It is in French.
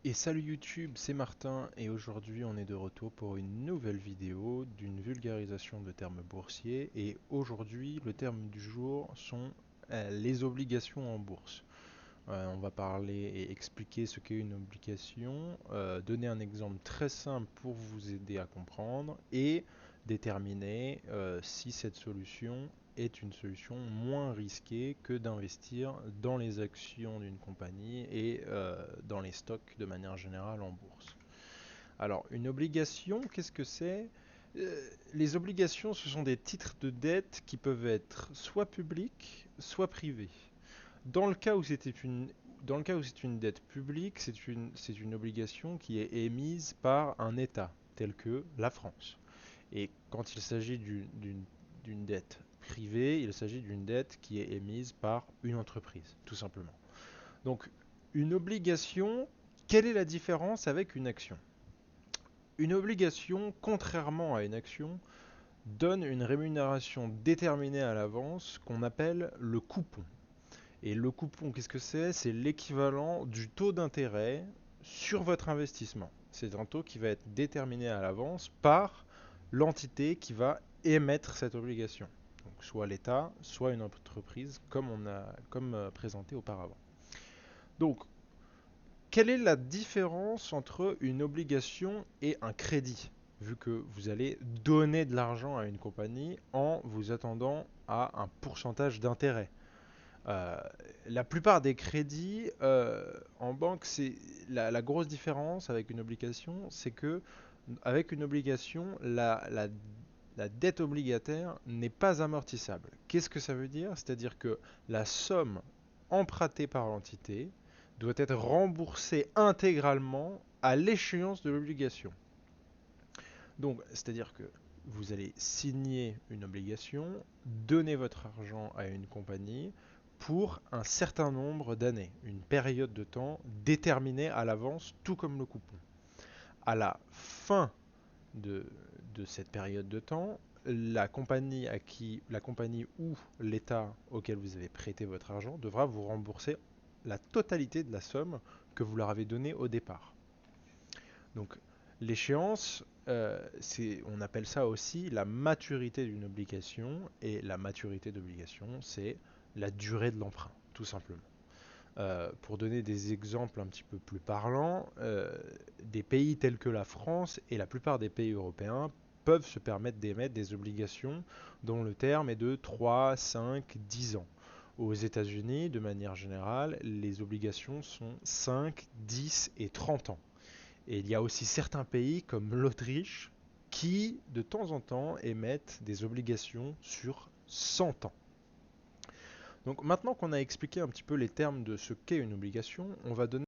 Et salut YouTube, c'est Martin et aujourd'hui on est de retour pour une nouvelle vidéo d'une vulgarisation de termes boursiers et aujourd'hui le terme du jour sont les obligations en bourse. On va parler et expliquer ce qu'est une obligation, donner un exemple très simple pour vous aider à comprendre et déterminer si cette solution est une solution moins risquée que d'investir dans les actions d'une compagnie et dans les stocks de manière générale en bourse. Alors, une obligation, qu'est-ce que c'est? Les obligations, ce sont des titres de dette qui peuvent être soit publics, soit privés. Dans le cas où dans le cas où c'est une dette publique, c'est une obligation qui est émise par un État, tel que la France. Et quand il s'agit d'une dette privée, il s'agit d'une dette qui est émise par une entreprise, tout simplement. Donc, une obligation, quelle est la différence avec une action? Une obligation, contrairement à une action, donne une rémunération déterminée à l'avance qu'on appelle le coupon. Et le coupon, qu'est-ce que c'est? C'est l'équivalent du taux d'intérêt sur votre investissement. C'est un taux qui va être déterminé à l'avance par l'entité qui va émettre cette obligation. Donc soit l'État, soit une entreprise, comme présenté auparavant. Donc, quelle est la différence entre une obligation et un crédit? Vu que vous allez donner de l'argent à une compagnie en vous attendant à un pourcentage d'intérêt. Euh, la plupart des crédits en banque, c'est la grosse différence avec une obligation, c'est que avec une obligation, la dette obligataire n'est pas amortissable. Qu'est-ce que ça veut dire? C'est-à-dire que la somme empruntée par l'entité doit être remboursée intégralement à l'échéance de l'obligation. Donc, c'est-à-dire que vous allez signer une obligation, donner votre argent à une compagnie pour un certain nombre d'années, une période de temps déterminée à l'avance, tout comme le coupon. À la fin de, de cette période de temps, la compagnie ou l'État auquel vous avez prêté votre argent devra vous rembourser la totalité de la somme que vous leur avez donnée au départ. Donc l'échéance, on appelle ça aussi la maturité d'une obligation, et la maturité d'obligation, c'est la durée de l'emprunt, tout simplement. Pour donner des exemples un petit peu plus parlants, des pays tels que la France et la plupart des pays européens peuvent se permettre d'émettre des obligations dont le terme est de 3, 5, 10 ans. Aux États-Unis, de manière générale, les obligations sont 5, 10 et 30 ans. Et il y a aussi certains pays comme l'Autriche qui, de temps en temps, émettent des obligations sur 100 ans. Donc maintenant qu'on a expliqué un petit peu les termes de ce qu'est une obligation, on va donner